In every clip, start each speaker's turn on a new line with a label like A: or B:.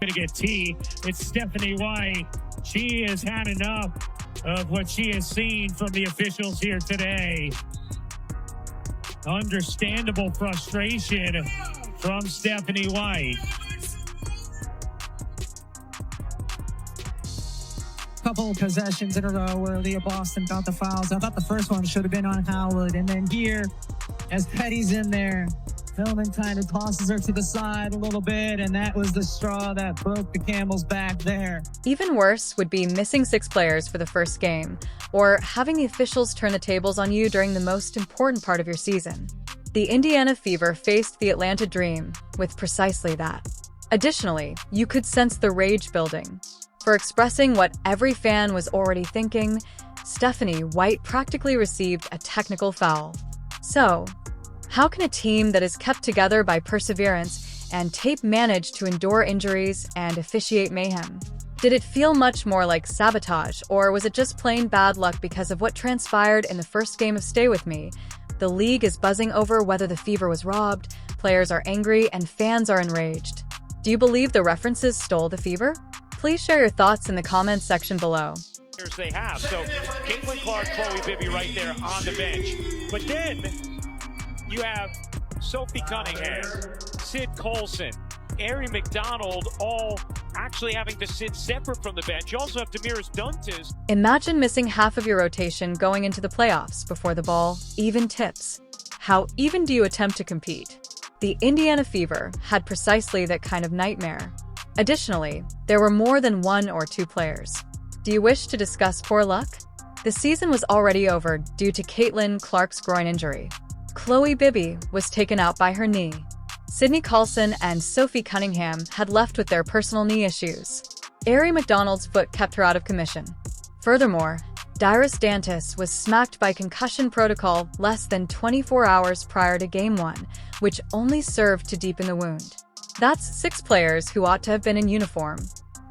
A: Gonna get tea. It's Stephanie White. She has had enough of what she has seen from the officials here today. Understandable frustration from Stephanie White.
B: Couple of possessions in a row where Leah Boston got the fouls. I thought the first one should have been on Howard. And then here, as Petty's in there, Pillman kind of tosses her to the side a little bit, and that was the straw that broke the camel's back there.
C: Even worse would be missing 6 players for the first game, or having the officials turn the tables on you during the most important part of your season. The Indiana Fever faced the Atlanta Dream with precisely that. Additionally, you could sense the rage building. For expressing what every fan was already thinking, Stephanie White practically received a technical foul. So, how can a team that is kept together by perseverance and tape manage to endure injuries and officiate mayhem? Did it feel much more like sabotage, or was it just plain bad luck because of what transpired in the first game of Stay With Me? The league is buzzing over whether the Fever was robbed, players are angry, and fans are enraged. Do you believe the references stole the Fever? Please share your thoughts in the comments section below.
A: They have. So Caitlin Clark, Chloe Bibby right there on the bench. But then you have Sophie Cunningham, Sid Colson, Ari McDonald, all actually having to sit separate from the bench. You also have Damiris Duntis.
C: Imagine missing half of your rotation going into the playoffs before the ball even tips. How even do you attempt to compete? The Indiana Fever had precisely that kind of nightmare. Additionally, there were more than 1 or 2 players. Do you wish to discuss poor luck? The season was already over due to Caitlin Clark's groin injury. Chloe Bibby was taken out by her knee. Sydney Carlson and Sophie Cunningham had left with their personal knee issues. Ari McDonald's foot kept her out of commission. Furthermore, Dairis Dantis was smacked by concussion protocol less than 24 hours prior to Game 1, which only served to deepen the wound. That's 6 players who ought to have been in uniform.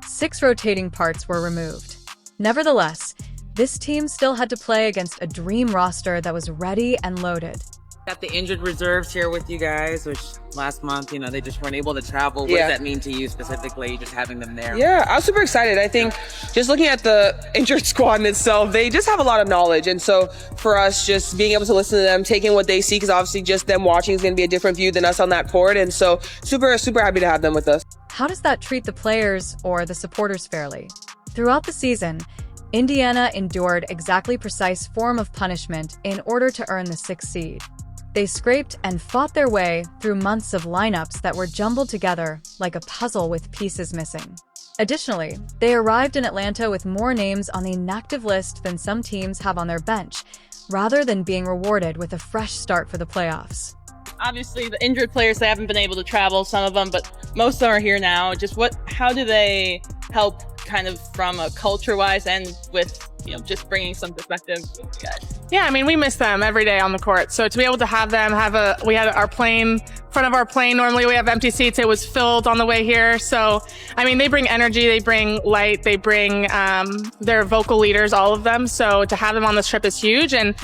C: 6 rotating parts were removed. Nevertheless, this team still had to play against a dream roster that was ready and loaded.
D: Got the injured reserves here with you guys, which last month, they just weren't able to travel. What does that mean to you specifically, just having them there?
E: Yeah, I was super excited. I think just looking at the injured squad in itself, they just have a lot of knowledge. And so for us, just being able to listen to them, taking what they see, because obviously just them watching is going to be a different view than us on that court. And so super, super happy to have them with us.
C: How does that treat the players or the supporters fairly? Throughout the season, Indiana endured exactly precise form of punishment in order to earn the 6th seed. They scraped and fought their way through months of lineups that were jumbled together like a puzzle with pieces missing. Additionally, they arrived in Atlanta with more names on the inactive list than some teams have on their bench, rather than being rewarded with a fresh start for the playoffs.
F: Obviously, the injured players, they haven't been able to travel, some of them, but most of them are here now. How do they help kind of from a culture-wise and with, just bringing some perspective to you guys?
G: Yeah, we miss them every day on the court. So to be able to have them we had our plane, front of our plane, normally we have empty seats. It was filled on the way here. So, they bring energy, they bring light, they bring their vocal leaders, all of them. So to have them on this trip is huge. And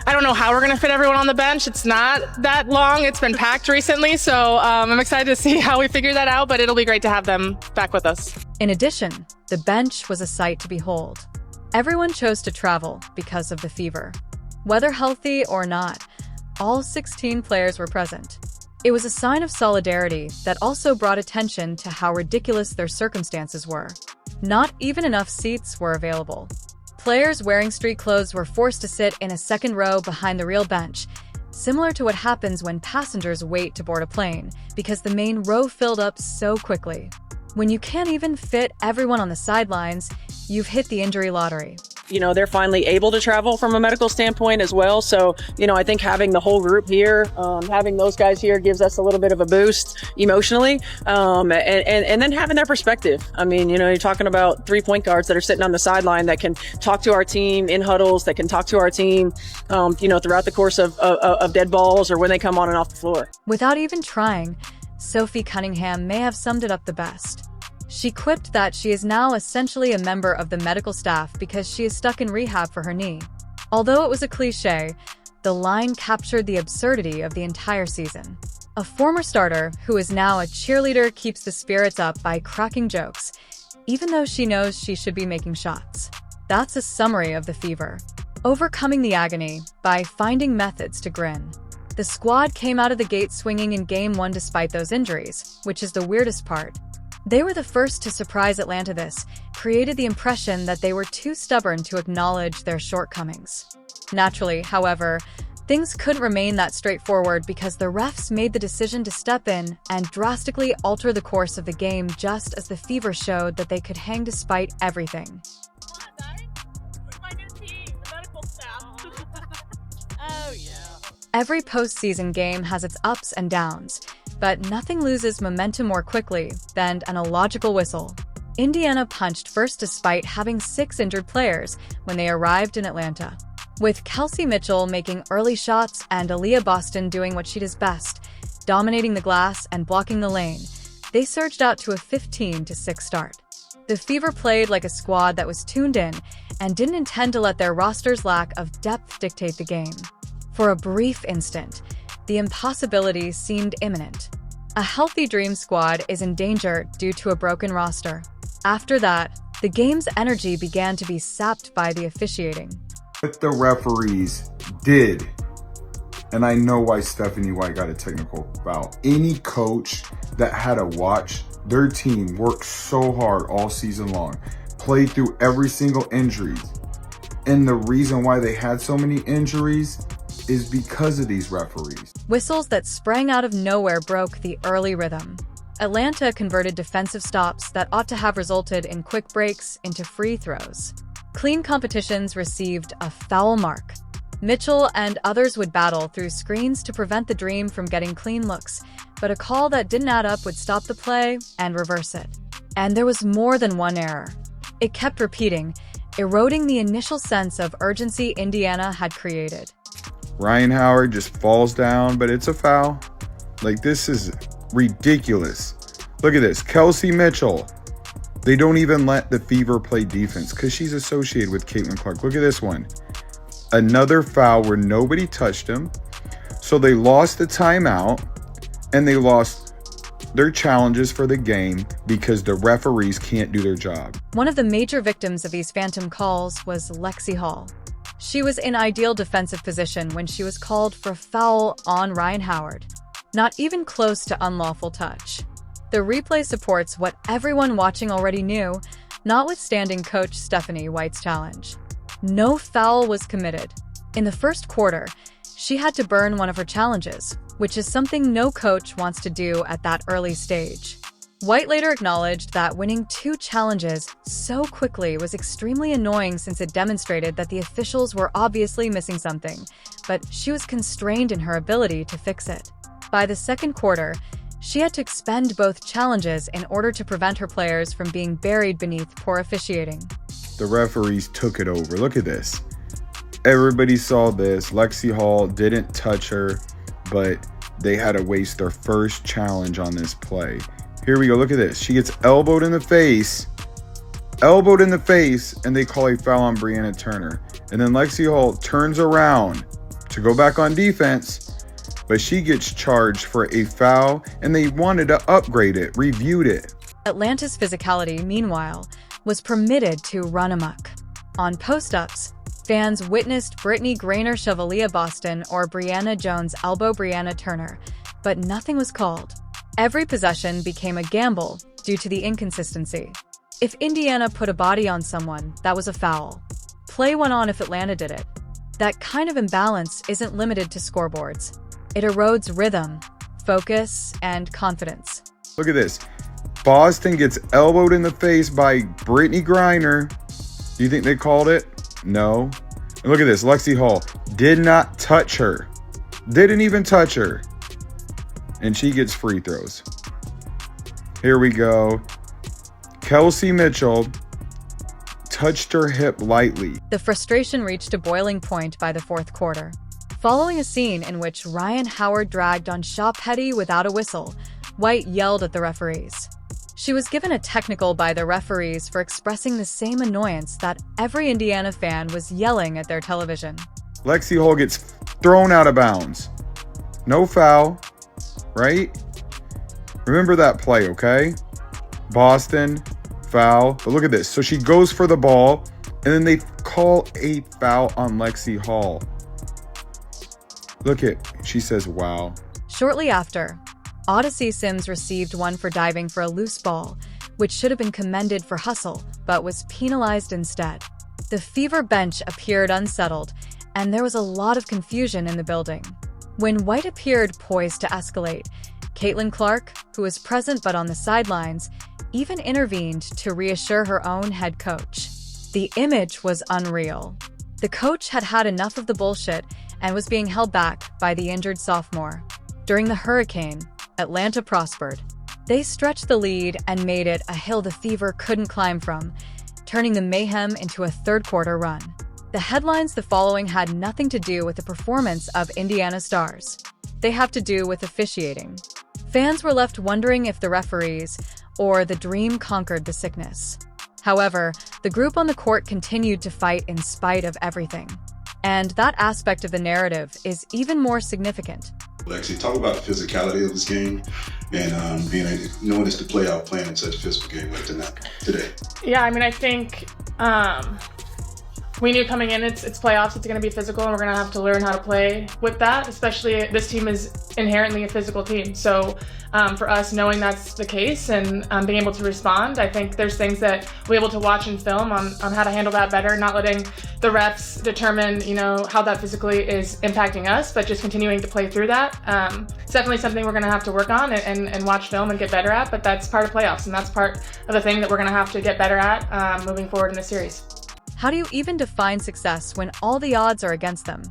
G: I don't know how we're going to fit everyone on the bench. It's not that long. It's been packed recently. So I'm excited to see how we figure that out, but it'll be great to have them back with us.
C: In addition, the bench was a sight to behold. Everyone chose to travel because of the Fever. Whether healthy or not, all 16 players were present. It was a sign of solidarity that also brought attention to how ridiculous their circumstances were. Not even enough seats were available. Players wearing street clothes were forced to sit in a second row behind the real bench, similar to what happens when passengers wait to board a plane, because the main row filled up so quickly. When you can't even fit everyone on the sidelines, you've hit the injury lottery.
E: They're finally able to travel from a medical standpoint as well. So, I think having the whole group here, having those guys here gives us a little bit of a boost emotionally. And then having their perspective. You're talking about 3 point guards that are sitting on the sideline that can talk to our team in huddles, that can talk to our team, throughout the course of dead balls or when they come on and off the floor.
C: Without even trying, Sophie Cunningham may have summed it up the best. She quipped that she is now essentially a member of the medical staff because she is stuck in rehab for her knee. Although it was a cliché, the line captured the absurdity of the entire season. A former starter, who is now a cheerleader, keeps the spirits up by cracking jokes, even though she knows she should be making shots. That's a summary of the Fever. Overcoming the agony by finding methods to grin. The squad came out of the gate swinging in Game 1 despite those injuries, which is the weirdest part. They were the first to surprise Atlanta. This created the impression that they were too stubborn to acknowledge their shortcomings. Naturally, however, things couldn't remain that straightforward because the refs made the decision to step in and drastically alter the course of the game just as the Fever showed that they could hang despite everything. Every postseason game has its ups and downs, but nothing loses momentum more quickly than an illogical whistle. Indiana punched first despite having 6 injured players when they arrived in Atlanta. With Kelsey Mitchell making early shots and Aaliyah Boston doing what she does best, dominating the glass and blocking the lane, they surged out to a 15-6 start. The Fever played like a squad that was tuned in and didn't intend to let their roster's lack of depth dictate the game. For a brief instant, the impossibility seemed imminent. A healthy Dream squad is in danger due to a broken roster. After that, the game's energy began to be sapped by the officiating.
H: What the referees did, and I know why Stephanie White got a technical foul. Any coach that had to watch their team work so hard all season long, play through every single injury, and the reason why they had so many injuries is because of these referees.
C: Whistles that sprang out of nowhere broke the early rhythm. Atlanta converted defensive stops that ought to have resulted in quick breaks into free throws. Clean competitions received a foul mark. Mitchell and others would battle through screens to prevent the Dream from getting clean looks, but a call that didn't add up would stop the play and reverse it. And there was more than one error. It kept repeating, eroding the initial sense of urgency Indiana had created.
H: Ryan Howard just falls down, but it's a foul. Like, this is ridiculous. Look at this. Kelsey Mitchell. They don't even let the Fever play defense because she's associated with Caitlin Clark. Look at this one. Another foul where nobody touched him. So they lost the timeout and they lost their challenges for the game because the referees can't do their job.
C: One of the major victims of these phantom calls was Lexi Hall. She was in ideal defensive position when she was called for a foul on Ryan Howard. Not even close to unlawful touch. The replay supports what everyone watching already knew, notwithstanding Coach Stephanie White's challenge. No foul was committed. In the first quarter, she had to burn one of her challenges, which is something no coach wants to do at that early stage. White later acknowledged that winning 2 challenges so quickly was extremely annoying since it demonstrated that the officials were obviously missing something, but she was constrained in her ability to fix it. By the second quarter, she had to expend both challenges in order to prevent her players from being buried beneath poor officiating.
H: The referees took it over. Look at this. Everybody saw this. Lexi Hall didn't touch her, but they had to waste their first challenge on this play. Here we go. Look at this. She gets elbowed in the face, and they call a foul on Brianna Turner. And then Lexi Hall turns around to go back on defense, but she gets charged for a foul, and they wanted to upgrade it, reviewed it.
C: Atlanta's physicality, meanwhile, was permitted to run amok. On post-ups, fans witnessed Brittany Griner shove Aaliyah Boston or Brianna Jones elbow Brianna Turner, but nothing was called. Every possession became a gamble due to the inconsistency. If Indiana put a body on someone, that was a foul. Play went on if Atlanta did it. That kind of imbalance isn't limited to scoreboards. It erodes rhythm, focus, and confidence.
H: Look at this. Boston gets elbowed in the face by Brittany Griner. Do you think they called it? No. And look at this. Lexi Hall did not touch her. Didn't even touch her. And she gets free throws. Here we go. Kelsey Mitchell touched her hip lightly.
C: The frustration reached a boiling point by the fourth quarter. Following a scene in which Ryan Howard dragged on Shaw Petty without a whistle, White yelled at the referees. She was given a technical by the referees for expressing the same annoyance that every Indiana fan was yelling at their television.
H: Lexi Hall gets thrown out of bounds. No foul, right? Remember that play, okay? Boston, foul. But look at this. So she goes for the ball, and then they call a foul on Lexi Hall. Look at, she says, wow.
C: Shortly after, Odyssey Sims received one for diving for a loose ball, which should have been commended for hustle, but was penalized instead. The Fever bench appeared unsettled, and there was a lot of confusion in the building. When White appeared poised to escalate, Caitlin Clark, who was present but on the sidelines, even intervened to reassure her own head coach. The image was unreal. The coach had had enough of the bullshit and was being held back by the injured sophomore. During the hurricane, Atlanta prospered. They stretched the lead and made it a hill the Fever couldn't climb from, turning the mayhem into a third-quarter run. The headlines the following had nothing to do with the performance of Indiana Stars. They have to do with officiating. Fans were left wondering if the referees or the dream conquered the sickness. However, the group on the court continued to fight in spite of everything. And that aspect of the narrative is even more significant.
I: Lexi, talk about the physicality of this game and knowing it's the playoff playing in such a physical game like today.
G: Yeah, I mean, I think we knew coming in it's playoffs, it's going to be physical, and we're going to have to learn how to play with that, especially this team is inherently a physical team. So for us, knowing that's the case and being able to respond, I think there's things that we're able to watch and film on how to handle that better, not letting the refs determine, how that physically is impacting us, but just continuing to play through that. It's definitely something we're going to have to work on and watch film and get better at, but that's part of playoffs, and that's part of the thing that we're going to have to get better at moving forward in this series.
C: How do you even define success when all the odds are against them?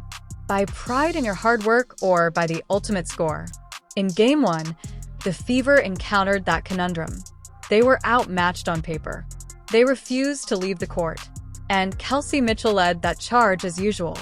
C: By pride in your hard work or by the ultimate score? In Game 1, the Fever encountered that conundrum. They were outmatched on paper. They refused to leave the court. And Kelsey Mitchell led that charge as usual.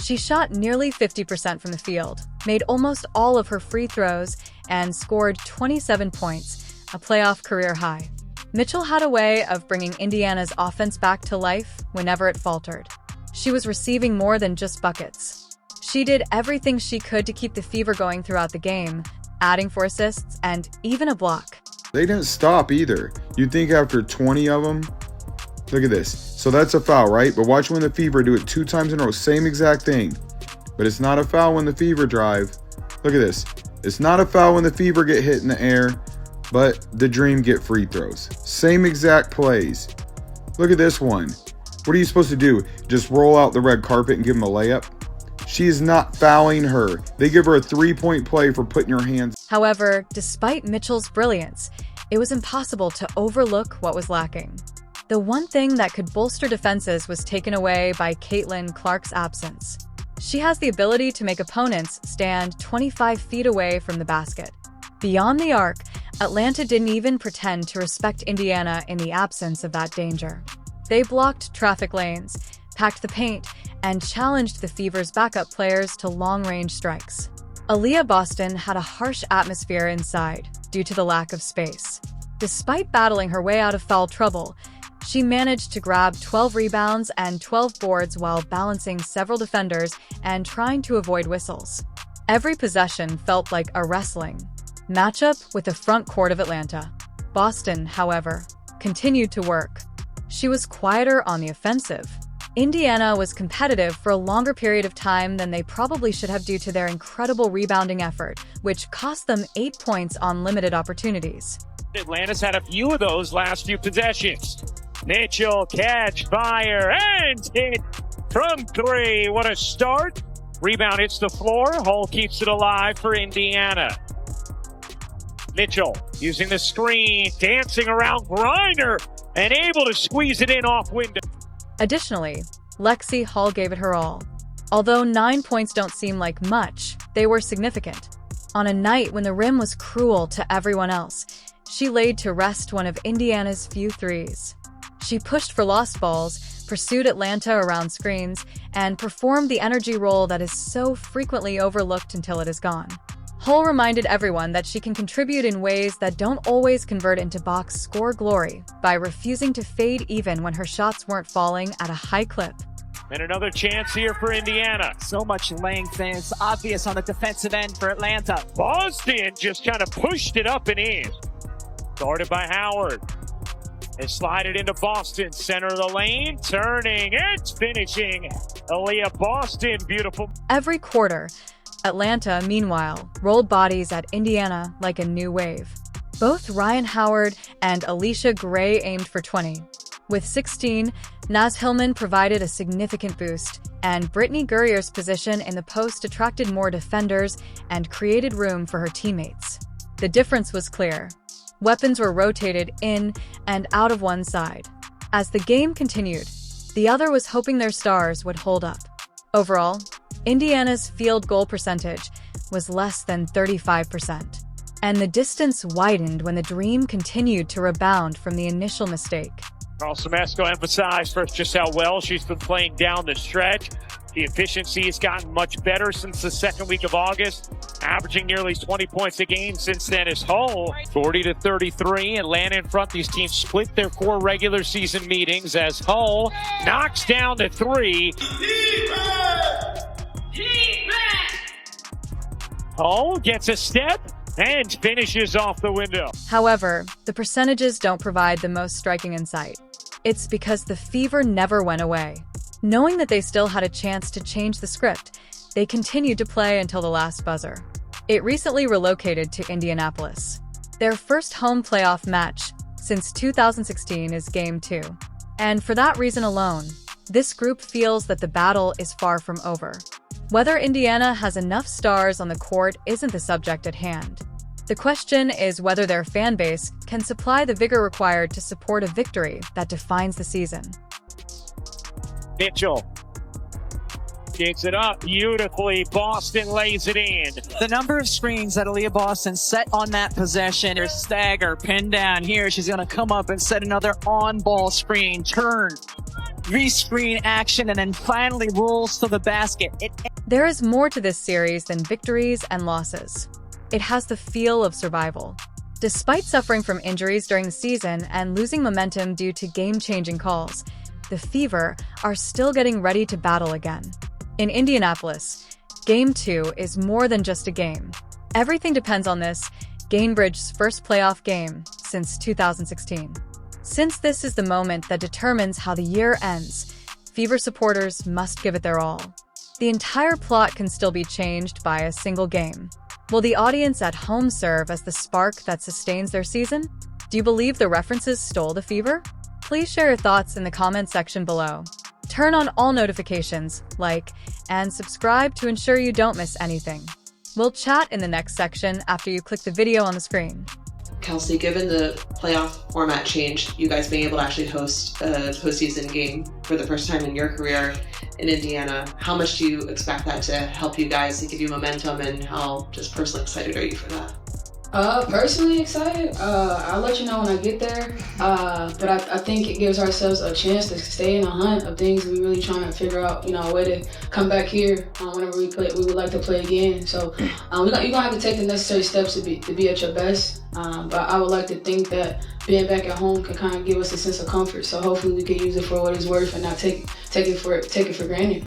C: She shot nearly 50% from the field, made almost all of her free throws, and scored 27 points, a playoff career high. Mitchell had a way of bringing Indiana's offense back to life whenever it faltered. She was receiving more than just buckets. She did everything she could to keep the Fever going throughout the game, adding 4 assists and even a block.
H: They didn't stop either. You'd think after 20 of them, look at this. So that's a foul, right? But watch when the Fever do it 2 times in a row, same exact thing. But it's not a foul when the Fever drive. Look at this. It's not a foul when the Fever get hit in the air, but the Dream get free throws. Same exact plays. Look at this one. What are you supposed to do? Just roll out the red carpet and give him a layup? She is not fouling her. They give her a 3-point play for putting her hands.
C: However, despite Mitchell's brilliance, it was impossible to overlook what was lacking. The one thing that could bolster defenses was taken away by Caitlin Clark's absence. She has the ability to make opponents stand 25 feet away from the basket. Beyond the arc, Atlanta didn't even pretend to respect Indiana in the absence of that danger. They blocked traffic lanes, packed the paint, and challenged the Fever's backup players to long-range strikes. Aaliyah Boston had a harsh atmosphere inside due to the lack of space. Despite battling her way out of foul trouble, she managed to grab 12 rebounds and 12 boards while balancing several defenders and trying to avoid whistles. Every possession felt like a wrestling matchup with the front court of Atlanta. Boston, however, continued to work. She was quieter on the offensive. Indiana was competitive for a longer period of time than they probably should have due to their incredible rebounding effort, which cost them 8 points on limited opportunities.
A: Atlanta's had a few of those last few possessions. Mitchell, catch, fire, and hit from 3. What a start. Rebound hits the floor. Hull keeps it alive for Indiana. Mitchell using the screen, dancing around Griner, and able to squeeze it in off window.
C: Additionally, Lexi Hall gave it her all. Although 9 points don't seem like much, they were significant. On a night when the rim was cruel to everyone else, she laid to rest one of Indiana's few threes. She pushed for lost balls, pursued Atlanta around screens, and performed the energy role that is so frequently overlooked until it is gone. Hull reminded everyone that she can contribute in ways that don't always convert into box score glory by refusing to fade even when her shots weren't falling at a high clip.
A: And another chance here for Indiana.
B: So much length, and it's obvious on the defensive end for Atlanta.
A: Boston just kind of pushed it up and in. Guarded by Howard. And slide it into Boston. Center of the lane. Turning. It's finishing. Aaliyah Boston. Beautiful.
C: Every quarter, Atlanta, meanwhile, rolled bodies at Indiana like a new wave. Both Ryan Howard and Alicia Gray aimed for 20. With 16, Naz Hillman provided a significant boost, and Brittany Gurrier's position in the post attracted more defenders and created room for her teammates. The difference was clear. Weapons were rotated in and out of one side. As the game continued, the other was hoping their stars would hold up. Overall, Indiana's field goal percentage was less than 35%, and the distance widened when the Dream continued to rebound from the initial mistake.
A: Carl Semesco emphasized first just how well she's been playing down the stretch. The efficiency has gotten much better since the second week of August, averaging nearly 20 points a game since then as Hull. 40-33, Atlanta in front. These teams split their 4 regular season meetings as Hull knocks down the 3. Hull gets a step and finishes off the window.
C: However, the percentages don't provide the most striking insight. It's because the fever never went away. Knowing that they still had a chance to change the script, they continued to play until the last buzzer. It recently relocated to Indianapolis. Their first home playoff match since 2016 is Game 2. And for that reason alone, this group feels that the battle is far from over. Whether Indiana has enough stars on the court isn't the subject at hand. The question is whether their fan base can supply the vigor required to support a victory that defines the season.
A: Mitchell gets it up beautifully. Boston lays it in.
B: The number of screens that Aaliyah Boston set on that possession, her stagger, pin down here. She's going to come up and set another on-ball screen, turn, re-screen action, and then finally rolls to the basket.
C: There is more to this series than victories and losses. It has the feel of survival. Despite suffering from injuries during the season and losing momentum due to game-changing calls, the Fever are still getting ready to battle again. In Indianapolis, Game 2 is more than just a game. Everything depends on this, Gainbridge's first playoff game since 2016. Since this is the moment that determines how the year ends, Fever supporters must give it their all. The entire plot can still be changed by a single game. Will the audience at home serve as the spark that sustains their season? Do you believe the references stole the Fever? Please share your thoughts in the comment section below. Turn on all notifications, like, and subscribe to ensure you don't miss anything. We'll chat in the next section after you click the video on the screen.
J: Kelsey, given the playoff format change, you guys being able to actually host a postseason game for the first time in your career in Indiana, how much do you expect that to help you guys, to give you momentum, and how just personally excited are you for that?
K: Personally excited. I'll let you know when I get there. But I think it gives ourselves a chance to stay in a hunt of things we really trying to figure out, a way to come back here whenever we play. We would like to play again. So you're gonna have to take the necessary steps to be at your best. But I would like to think that being back at home can kind of give us a sense of comfort. So hopefully we can use it for what it's worth and not take it for granted.